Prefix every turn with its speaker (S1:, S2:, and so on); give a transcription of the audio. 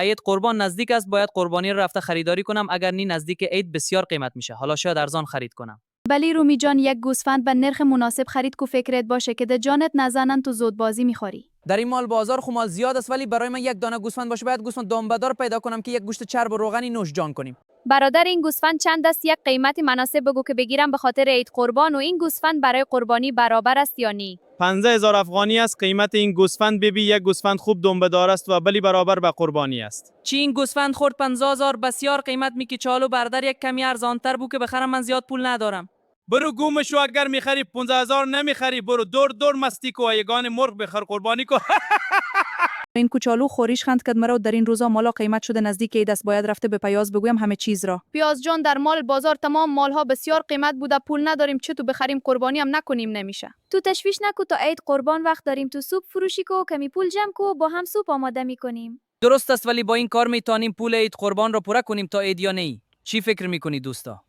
S1: عید قربان نزدیک است، باید قربانی رو رفته خریداری کنم، اگر نی نزدیک عید بسیار قیمت میشه. حالا شاید ارزان خرید کنم.
S2: بلی رومی جان، یک گوسفند به نرخ مناسب خرید کو فکرت باشه که ده جانت نزنن تو زود بازی میخوری.
S1: در این مال بازار خو مال زیاد است، ولی برای من یک دانه گوسفند باشه باید گوسفند دامبدار پیدا کنم که یک گوشت چرب و روغنی نوش جان کنیم.
S2: برادر این گوسفند چند است؟ یک قیمت مناسب بگو که بگیرم به خاطر عید قربان. و این گوسفند برای قربانی برابر است یا نی؟
S3: 15,000 افغانی است قیمت این گوسفند. ببین یک گوسفند خوب دنبه‌دار است و بلی برابر به قربانی است.
S1: چی این گوسفند خورد 50,000 بسیار قیمت میکی. چالو برادر یک کمی ارزانتر بو که بخرم، من زیاد پول ندارم.
S3: برو گوم شو، اگر میخری 15,000 نمیخری برو دور مستی کو یگان مرغ بخر قربانی کو.
S4: این کوچالو خوریش خند کد مرا در این روزا مالا قیمت شده نزدیک عید است، باید رفته به پیاز بگویم همه چیز را.
S2: پیاز جان، در مال بازار تمام مالها بسیار قیمت بوده، پول نداریم چه تو بخریم قربانی هم نکنیم نمیشه.
S5: تو تشویش نکو، تا عید قربان وقت داریم. تو سوپ فروشی کو، کمی پول جمع کو، با هم سوپ آماده میکنیم.
S1: درست است، ولی با این کار میتونیم پول عید قربان رو پوره کنیم تا عید یا نه؟ چی فکر میکنی دوستا؟